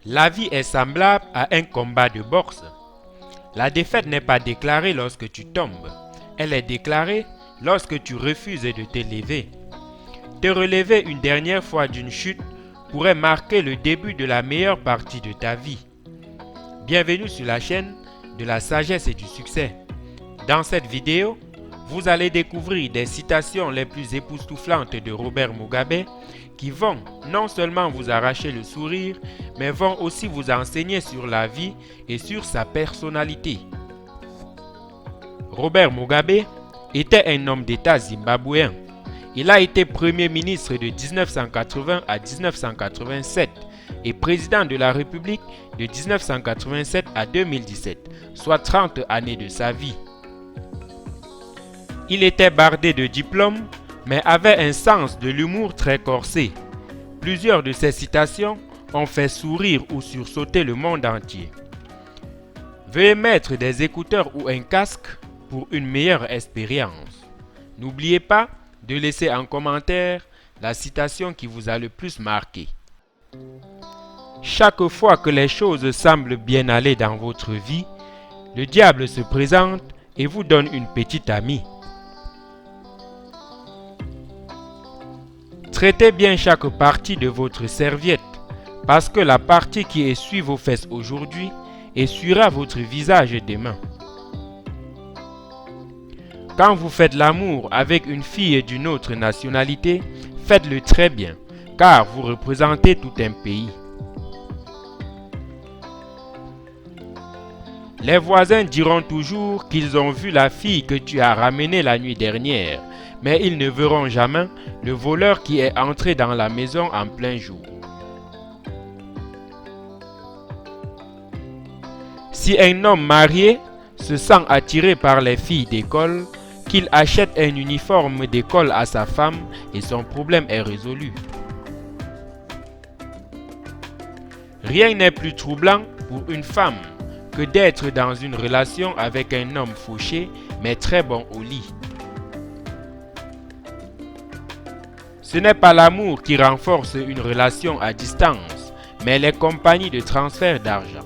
La vie est semblable à un combat de boxe. La défaite n'est pas déclarée lorsque tu tombes. Elle est déclarée lorsque tu refuses de t'élever. Te relever une dernière fois d'une chute pourrait marquer le début de la meilleure partie de ta vie. Bienvenue sur la chaîne de la sagesse et du succès. Dans cette vidéo, vous allez découvrir des citations les plus époustouflantes de Robert Mugabe qui vont non seulement vous arracher le sourire, mais vont aussi vous enseigner sur la vie et sur sa personnalité. Robert Mugabe était un homme d'État zimbabwéen. Il a été Premier ministre de 1980 à 1987 et président de la République de 1987 à 2017, soit 30 années de sa vie. Il était bardé de diplômes, mais avait un sens de l'humour très corsé. Plusieurs de ses citations ont fait sourire ou sursauter le monde entier. Veuillez mettre des écouteurs ou un casque pour une meilleure expérience. N'oubliez pas de laisser en commentaire la citation qui vous a le plus marqué. Chaque fois que les choses semblent bien aller dans votre vie, le diable se présente et vous donne une petite amie. Traitez bien chaque partie de votre serviette, parce que la partie qui essuie vos fesses aujourd'hui essuiera votre visage demain. Quand vous faites l'amour avec une fille d'une autre nationalité, faites-le très bien, car vous représentez tout un pays. Les voisins diront toujours qu'ils ont vu la fille que tu as ramenée la nuit dernière, mais ils ne verront jamais le voleur qui est entré dans la maison en plein jour. Si un homme marié se sent attiré par les filles d'école, qu'il achète un uniforme d'école à sa femme et son problème est résolu. Rien n'est plus troublant pour une femme que d'être dans une relation avec un homme fauché mais très bon au lit. Ce n'est pas l'amour qui renforce une relation à distance, mais les compagnies de transfert d'argent.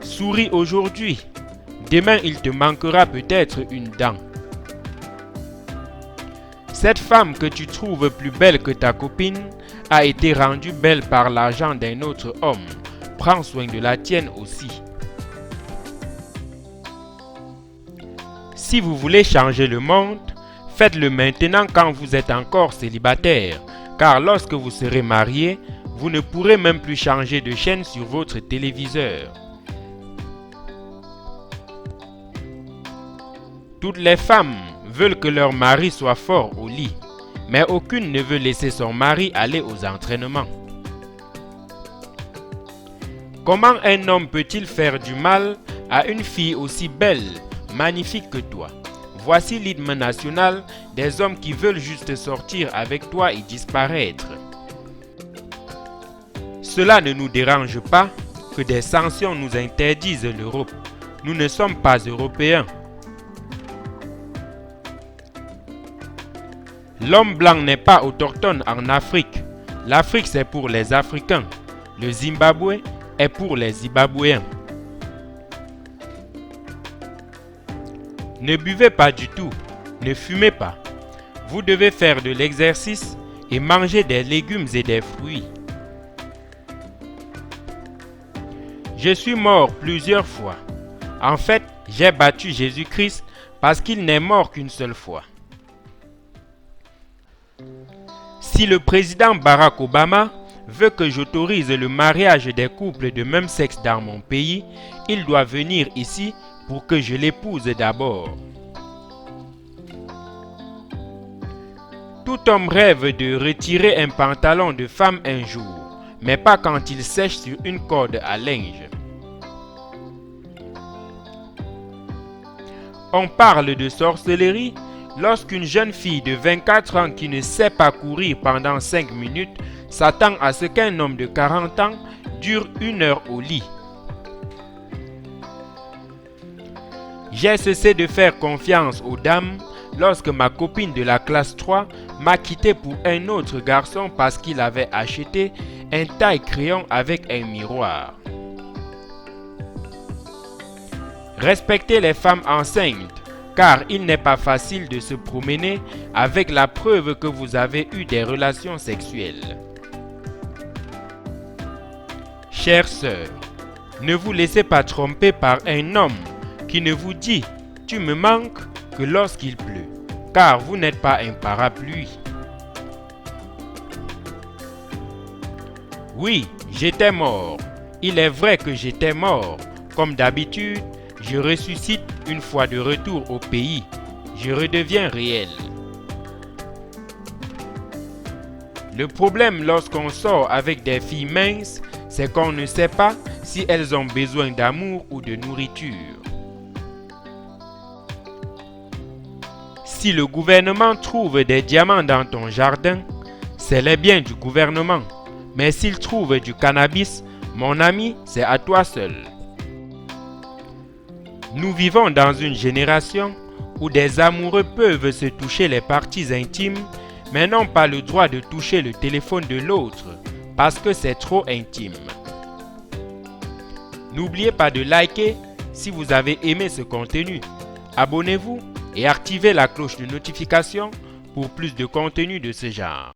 Souris aujourd'hui, demain il te manquera peut-être une dent. Cette femme que tu trouves plus belle que ta copine a été rendue belle par l'argent d'un autre homme. Prends soin de la tienne aussi. Si vous voulez changer le monde, faites-le maintenant quand vous êtes encore célibataire, car lorsque vous serez marié, vous ne pourrez même plus changer de chaîne sur votre téléviseur. Toutes les femmes veulent que leur mari soit fort au lit, mais aucune ne veut laisser son mari aller aux entraînements. Comment un homme peut-il faire du mal à une fille aussi belle, magnifique que toi? Voici l'hymne national des hommes qui veulent juste sortir avec toi et disparaître. Cela ne nous dérange pas que des sanctions nous interdisent l'Europe. Nous ne sommes pas européens. L'homme blanc n'est pas autochtone en Afrique. L'Afrique c'est pour les Africains. Le Zimbabwe est pour les Zimbabwéens. Ne buvez pas du tout, ne fumez pas. Vous devez faire de l'exercice et manger des légumes et des fruits. Je suis mort plusieurs fois. En fait, j'ai battu Jésus-Christ parce qu'il n'est mort qu'une seule fois. Si le président Barack Obama veut que j'autorise le mariage des couples de même sexe dans mon pays, il doit venir ici pour que je l'épouse d'abord. Tout homme rêve de retirer un pantalon de femme un jour, mais pas quand il sèche sur une corde à linge. On parle de sorcellerie lorsqu'une jeune fille de 24 ans qui ne sait pas courir pendant 5 minutes s'attend à ce qu'un homme de 40 ans dure 1 heure au lit. J'ai cessé de faire confiance aux dames lorsque ma copine de la classe 3 m'a quitté pour un autre garçon parce qu'il avait acheté un taille-crayon avec un miroir. Respectez les femmes enceintes, car il n'est pas facile de se promener avec la preuve que vous avez eu des relations sexuelles. Chères sœurs, ne vous laissez pas tromper par un homme qui ne vous dit « tu me manques » que lorsqu'il pleut, car vous n'êtes pas un parapluie. Oui, j'étais mort. Il est vrai que j'étais mort. Comme d'habitude, je ressuscite une fois de retour au pays. Je redeviens réel. Le problème lorsqu'on sort avec des filles minces, c'est qu'on ne sait pas si elles ont besoin d'amour ou de nourriture. Si le gouvernement trouve des diamants dans ton jardin, c'est les biens du gouvernement. Mais s'il trouve du cannabis, mon ami, c'est à toi seul. Nous vivons dans une génération où des amoureux peuvent se toucher les parties intimes, mais n'ont pas le droit de toucher le téléphone de l'autre parce que c'est trop intime. N'oubliez pas de liker si vous avez aimé ce contenu. Abonnez-vous et activez la cloche de notification pour plus de contenu de ce genre.